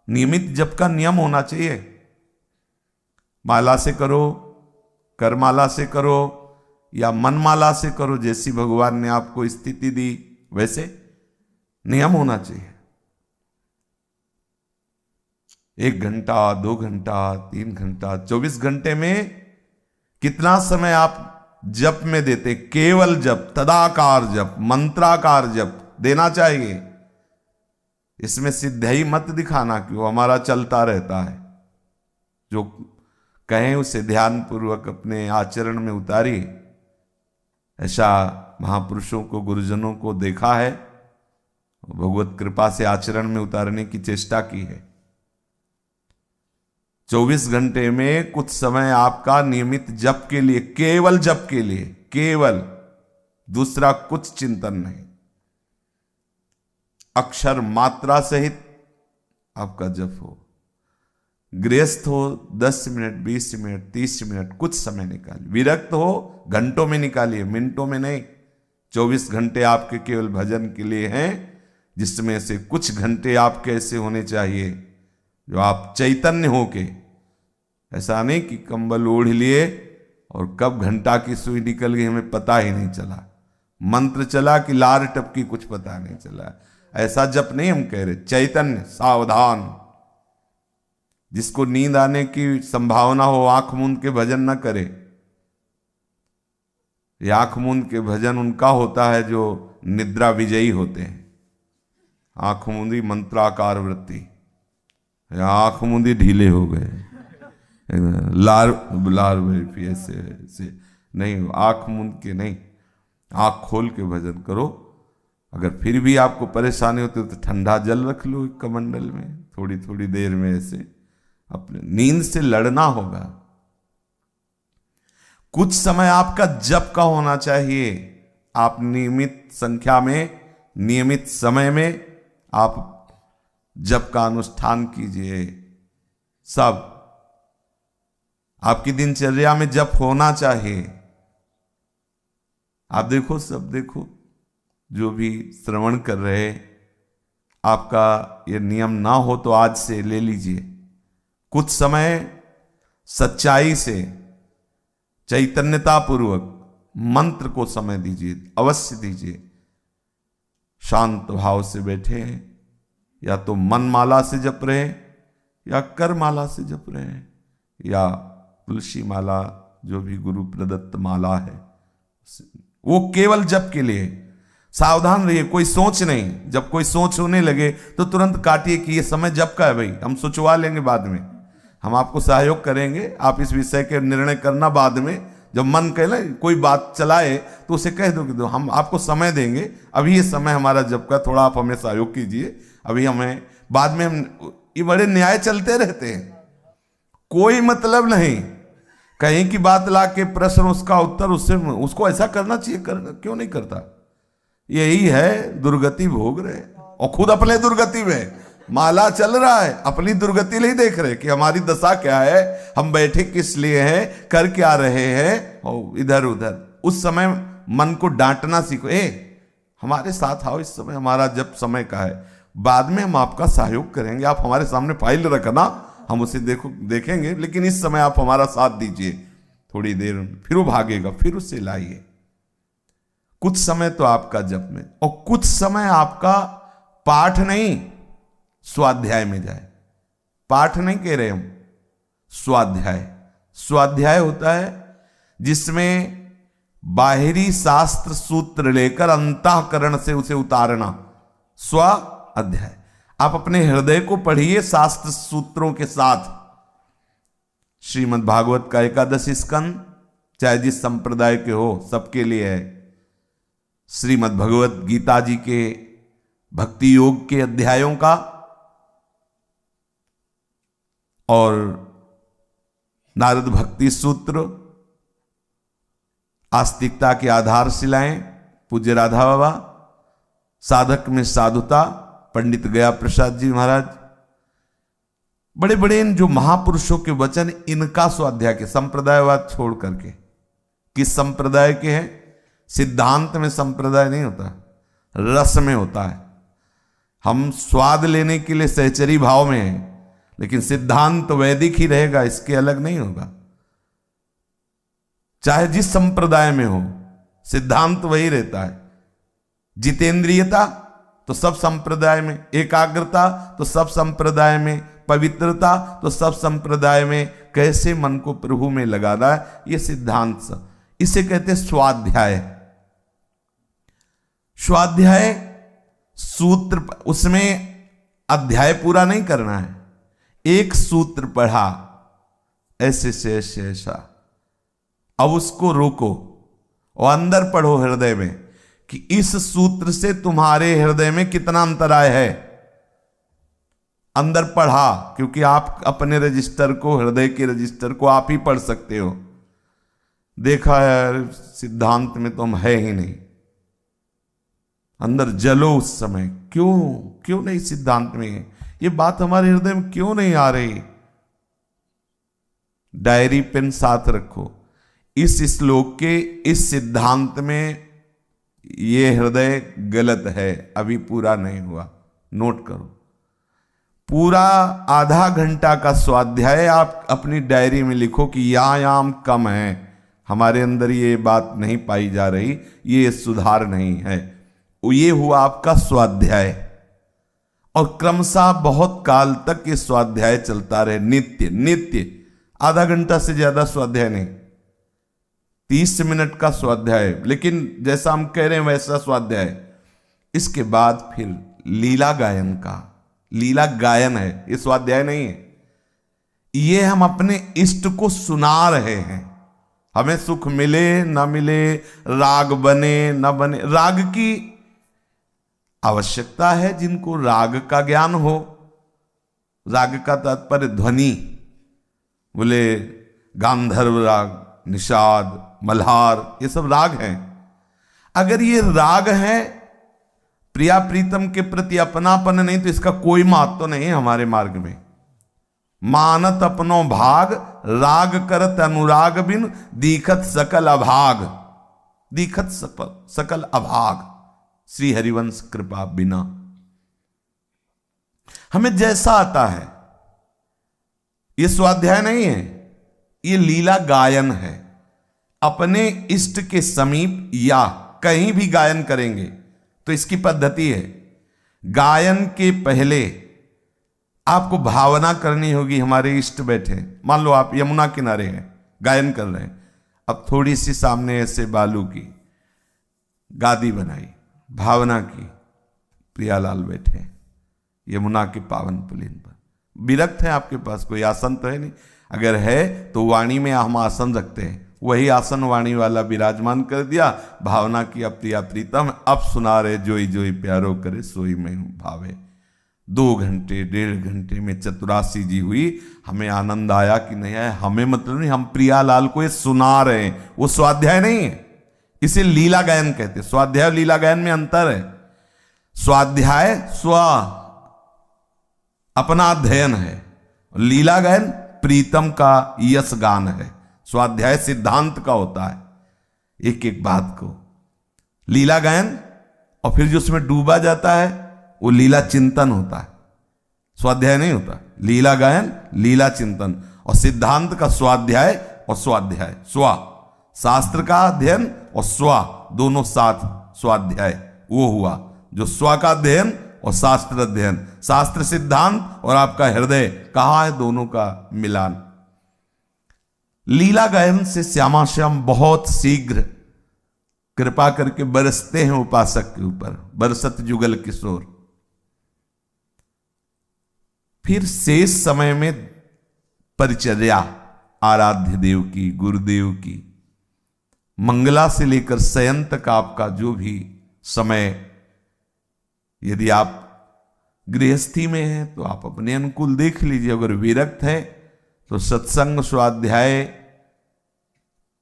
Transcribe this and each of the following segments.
नियमित जप का नियम होना चाहिए। माला से करो, करमाला से करो या मनमाला से करो, जैसी भगवान ने आपको स्थिति दी वैसे नियम होना चाहिए। 1 घंटा, 2 घंटा, 3 घंटा, 24 घंटे में कितना समय आप जप में देते? केवल जप, तदाकार जप, मंत्राकार जप देना चाहिए। इसमें सिद्धाई मत दिखाना कि वो हमारा चलता रहता है। जो कहें उसे ध्यान पूर्वक अपने आचरण में उतारिए। ऐसा महापुरुषों को, गुरुजनों को देखा है, भगवत कृपा से आचरण में उतारने की चेष्टा की है। 24 घंटे में कुछ समय आपका नियमित जप के लिए, केवल जप के लिए, केवल, दूसरा कुछ चिंतन नहीं, अक्षर मात्रा सहित आपका जप हो। गृहस्थ हो 10 मिनट, 20 मिनट, 30 मिनट, कुछ समय निकालिए। विरक्त हो घंटों में निकालिए, मिनटों में नहीं। 24 घंटे आपके केवल भजन के लिए हैं, जिसमें से कुछ घंटे आपके ऐसे होने चाहिए जो आप चैतन्य होके, ऐसा नहीं कि कंबल ओढ़ लिए और कब घंटा की सुई निकल गई हमें पता ही नहीं चला, मंत्र चला कि लार टपकी कुछ पता नहीं चला। ऐसा जप नहीं हम कह रहे। चैतन्य, सावधान। जिसको नींद आने की संभावना हो आंख मूंद के भजन न करे। ये आंख मूंद के भजन उनका होता है जो निद्रा विजयी होते हैं। आंख मूंदी मंत्राकार वृत्ति, या आंख मूंदी ढीले हो गए, लार ऐसे नहीं, आंख मूंद के नहीं, आंख खोल के भजन करो। अगर फिर भी आपको परेशानी होती है तो ठंडा जल रख लो एक कमंडल में, थोड़ी थोड़ी देर में ऐसे अपने नींद से लड़ना होगा। कुछ समय आपका जप का होना चाहिए। आप नियमित संख्या में, नियमित समय में आप जप का अनुष्ठान कीजिए। सब आपकी दिनचर्या में जप होना चाहिए। आप देखो, सब देखो, जो भी श्रवण कर रहे, आपका ये नियम ना हो तो आज से ले लीजिए। कुछ समय सच्चाई से, चैतन्यता पूर्वक मंत्र को समय दीजिए, अवश्य दीजिए। शांत भाव से बैठे, या तो मनमाला से जप रहे, या करमाला से जप रहे, या तुलसी माला, जो भी गुरु प्रदत्त माला है, वो केवल जप के लिए। सावधान रहिए, कोई सोच नहीं। जब कोई सोच होने लगे तो तुरंत काटिए कि ये समय जप का है भाई, हम सोचवा लेंगे बाद में, हम आपको सहयोग करेंगे, आप इस विषय के निर्णय करना बाद में। जब मन कहे ना कोई बात चलाए तो उसे कह दो कि दो हम आपको समय देंगे, अभी ये समय हमारा जप का, थोड़ा आप हमें सहयोग कीजिए, अभी हमें बाद में हम। ये बड़े न्याय चलते रहते हैं, कोई मतलब नहीं। कहीं की बात ला के प्रश्न, उसका उत्तर, उससे उसको ऐसा करना चाहिए, क्यों नहीं करता? यही है, दुर्गति भोग रहे और खुद अपने दुर्गति में। माला चल रहा है, अपनी दुर्गति नहीं देख रहे कि हमारी दशा क्या है, हम बैठे किस लिए हैं, कर क्या रहे हैं, और इधर उधर। उस समय मन को डांटना सीखो, हमारे साथ आओ, इस समय हमारा जब समय का है, बाद में हम आपका सहयोग करेंगे, आप हमारे सामने फाइल रखना, हम उसे देखेंगे, लेकिन इस समय आप हमारा साथ दीजिए। थोड़ी देर फिर वो भागेगा, फिर उसे लाइए। कुछ समय तो आपका जप में, और कुछ समय आपका पाठ नहीं, स्वाध्याय में जाए। पाठ नहीं कह रहे हम, स्वाध्याय। स्वाध्याय होता है जिसमें बाहरी शास्त्र सूत्र लेकर अंतःकरण से उसे उतारना, स्व अध्याय। आप अपने हृदय को पढ़िए शास्त्र सूत्रों के साथ। श्रीमद् भागवत का 11 स्कंद, चाहे जिस संप्रदाय के हो, सबके लिए है। श्रीमद् भगवत गीता जी के भक्ति योग के अध्यायों का, और नारद भक्ति सूत्र, आस्तिकता की आधारशिलाएं, पूज्य राधा बाबा, साधक में साधुता, पंडित गया प्रसाद जी महाराज, बड़े बड़े इन जो महापुरुषों के वचन, इनका स्वाध्याय के, संप्रदायवाद छोड़ करके। किस संप्रदाय के हैं? सिद्धांत में संप्रदाय नहीं होता, रस में होता है। हम स्वाद लेने के लिए सहचरी भाव में हैं, लेकिन सिद्धांत वैदिक ही रहेगा, इसके अलग नहीं होगा। चाहे जिस संप्रदाय में हो, सिद्धांत वही रहता है। जितेंद्रियता तो सब संप्रदाय में, एकाग्रता तो सब संप्रदाय में, पवित्रता तो सब संप्रदाय में। कैसे मन को प्रभु में लगाना है, ये सिद्धांत सब, इसे कहते हैं स्वाध्याय। स्वाध्याय सूत्र, उसमें अध्याय पूरा नहीं करना है, एक सूत्र पढ़ा ऐसे से ऐसा, अब उसको रोको और अंदर पढ़ो हृदय में कि इस सूत्र से तुम्हारे हृदय में कितना अंतराय है। अंदर पढ़ा, क्योंकि आप अपने रजिस्टर को, हृदय के रजिस्टर को आप ही पढ़ सकते हो। देखा है सिद्धांत में तो हम है ही नहीं, अंदर जलो उस समय, क्यों नहीं सिद्धांत में है, ये बात हमारे हृदय में क्यों नहीं आ रही। डायरी पेन साथ रखो, इस श्लोक के इस सिद्धांत में ये हृदय गलत है, अभी पूरा नहीं हुआ, नोट करो। पूरा आधा घंटा का स्वाध्याय आप अपनी डायरी में लिखो कि याम कम है, हमारे अंदर ये बात नहीं पाई जा रही, ये सुधार नहीं है। ये हुआ आपका स्वाध्याय। और क्रमशः बहुत काल तक ये स्वाध्याय चलता रहे, नित्य। आधा घंटा से ज्यादा स्वाध्याय नहीं, 30 मिनट का स्वाध्याय, लेकिन जैसा हम कह रहे हैं वैसा स्वाध्याय। इसके बाद फिर लीला गायन का, लीला गायन है, ये स्वाध्याय नहीं है। ये हम अपने इष्ट को सुना रहे हैं, हमें सुख मिले ना मिले, राग बने ना बने, राग की आवश्यकता है जिनको राग का ज्ञान हो। राग का तात्पर्य ध्वनि, बोले गांधर्व राग, निषाद, मल्हार, ये सब राग हैं। अगर ये राग है, प्रिया प्रीतम के प्रति अपनापन नहीं, तो इसका कोई महत्व तो नहीं है हमारे मार्ग में। मानत अपनो भाग, राग करत अनुराग बिन, दीखत सकल अभाग, दीखत सकल अभाग, श्री हरिवंश कृपा बिना। हमें जैसा आता है, ये स्वाध्याय नहीं है, ये लीला गायन है। अपने इष्ट के समीप या कहीं भी गायन करेंगे तो इसकी पद्धति है, गायन के पहले आपको भावना करनी होगी, हमारे इष्ट बैठे। मान लो आप यमुना किनारे हैं, गायन कर रहे हैं, अब थोड़ी सी सामने ऐसे बालू की गादी बनाई, भावना की, प्रियालाल बैठे यमुना के पावन पुलिन पर। विरक्त है आपके पास, कोई आसन तो है नहीं, अगर है तो वाणी में हम आसन रखते हैं, वही आसन वाणी वाला विराजमान कर दिया, भावना की प्रिया प्रीतम अब सुना रहे, जोई जोई प्यारो करे सोई में भावे। 2 घंटे 1.5 घंटे में चतुरासी जी हुई, हमें आनंद आया कि नहीं आया हमें मतलब नहीं, हम प्रियालाल को ये सुना रहे हैं, वो स्वाध्याय नहीं है। इसे लीला गायन कहते हैं। स्वाध्याय और लीला गायन में अंतर है। स्वाध्याय स्व अपना अध्ययन है, लीला गायन प्रीतम का यश गान है। स्वाध्याय सिद्धांत का होता है, एक एक बात को, लीला गायन और फिर जो उसमें डूबा जाता है वो लीला चिंतन होता है, स्वाध्याय नहीं होता। लीला गायन, लीला चिंतन, और सिद्धांत का स्वाध्याय और स्वाध्याय, स्वा शास्त्र का अध्ययन और स्वा दोनों साथ स्वाध्याय, वो हुआ जो स्वा का अध्ययन और शास्त्र अध्ययन, शास्त्र सिद्धांत और आपका हृदय कहाँ है, दोनों का मिलान। लीला गायन से श्यामा श्याम बहुत शीघ्र कृपा करके बरसते हैं उपासक के ऊपर, बरसत जुगल किशोर। फिर शेष समय में परिचर्या आराध्य देव की, गुरुदेव की, मंगला से लेकर शयन तक आपका जो भी समय, यदि आप गृहस्थी में हैं तो आप अपने अनुकूल देख लीजिए, अगर विरक्त है तो सत्संग, स्वाध्याय,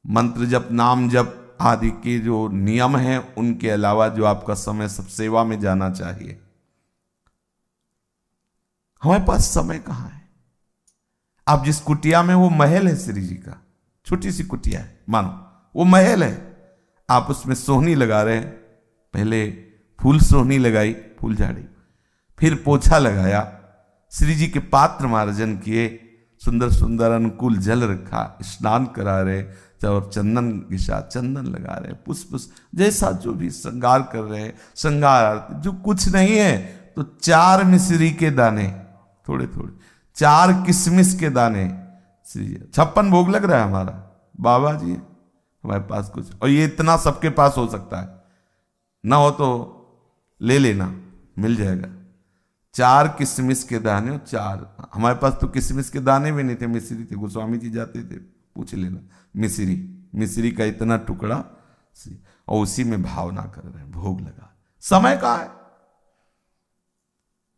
मंत्र जप, नाम जप आदि के जो नियम हैं उनके अलावा जो आपका समय सब सेवा में जाना चाहिए। हमारे पास समय कहाँ है? आप जिस कुटिया में, वो महल है श्री जी का, छोटी सी कुटिया है मानो, वो महल है, आप उसमें सोहनी लगा रहे हैं। पहले फूल सोहनी लगाई, फूल झाड़ी, फिर पोछा लगाया, श्री जी के पात्र मार्जन किए, सुंदर सुंदर अनुकूल जल रखा, स्नान करा रहे और चंदन के साथ चंदन लगा रहे, पुष्प जैसा जो भी श्रृंगार कर रहे हैं, श्रृंगार आरती। जो कुछ नहीं है तो 4 मिश्री के दाने, थोड़े थोड़े 4 किशमिश के दाने, श्री जी 56 भोग लग रहा है हमारा, बाबा जी हमारे पास कुछ, और ये इतना सबके पास हो सकता है, ना हो तो ले लेना, मिल जाएगा। 4 किशमिश के दाने, 4, हमारे पास तो किशमिश के दाने भी नहीं थे, मिश्री थे, गोस्वामी जी जाते थे, पूछ लेना। मिश्री का इतना टुकड़ा, और उसी में भावना कर रहे हैं, भोग लगा। समय कहाँ है?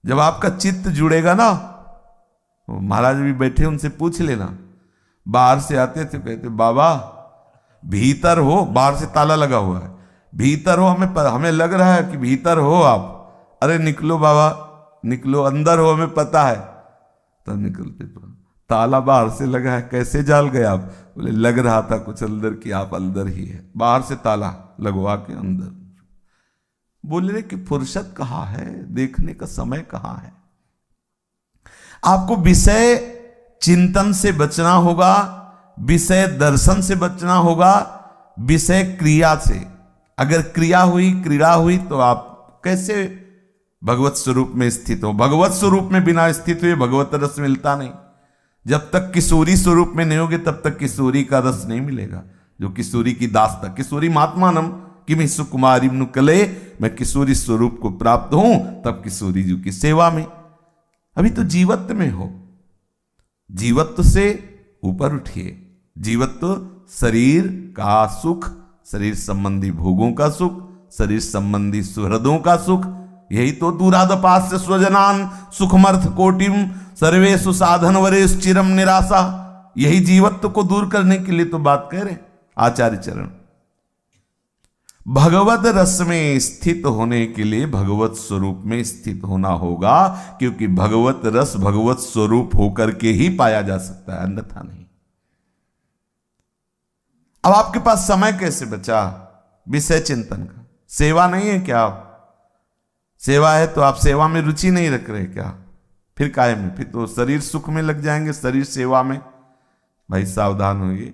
जब आपका चित्त जुड़ेगा ना, महाराज भी बैठे, उनसे पूछ लेना। बाहर से आते थे, कहते बाबा भीतर हो, बाहर से ताला लगा हुआ है, भीतर हो, हमें लग रहा है कि भीतर हो आप। अरे निकलो बाबा, निकलो, अंदर हो, हमें पता है। तब निकलते, ताला बाहर से लगा है, कैसे जाल गए आप? बोले लग रहा था कुछ अंदर कि आप अंदर ही है, बाहर से ताला लगवा के अंदर। बोल रहे कि फुर्सत कहाँ है, देखने का समय कहाँ है। आपको विषय चिंतन से बचना होगा, विषय दर्शन से बचना होगा, विषय क्रिया से। अगर क्रिया हुई, क्रीड़ा हुई, तो आप कैसे भगवत स्वरूप में स्थित हो? भगवत स्वरूप में बिना स्थित हुए भगवत रस मिलता नहीं। जब तक किशोरी स्वरूप में नहीं होगे तब तक किशोरी का रस नहीं मिलेगा। जो किशोरी की दास्ता, किशोरी महात्मानम किमि सुकुमारी नुकले, मैं किशोरी स्वरूप को प्राप्त हूं तब किशोरी जी की सेवा में। अभी तो जीवत्व में हो, जीवत्व से ऊपर उठिए। जीवत्व शरीर का सुख, शरीर संबंधी भोगों का सुख, शरीर संबंधी सुहृदों का सुख, यही तो दूरादपास्य स्वजनान सुखमर्थ कोटिम सर्वेषु साधन वरेश चिरम निराशा। यही जीवत्व को दूर करने के लिए तो बात कह रहे आचार्य चरण। भगवत रस में स्थित होने के लिए भगवत स्वरूप में स्थित होना होगा, क्योंकि भगवत रस भगवत स्वरूप होकर के ही पाया जा सकता है, अन्यथा नहीं। अब आपके पास समय कैसे बचा विषय चिंतन का? सेवा नहीं है क्या? आप सेवा है तो आप सेवा में रुचि नहीं रख रहे क्या? फिर काहे में? फिर तो शरीर सुख में लग जाएंगे, शरीर सेवा में। भाई सावधान होइए।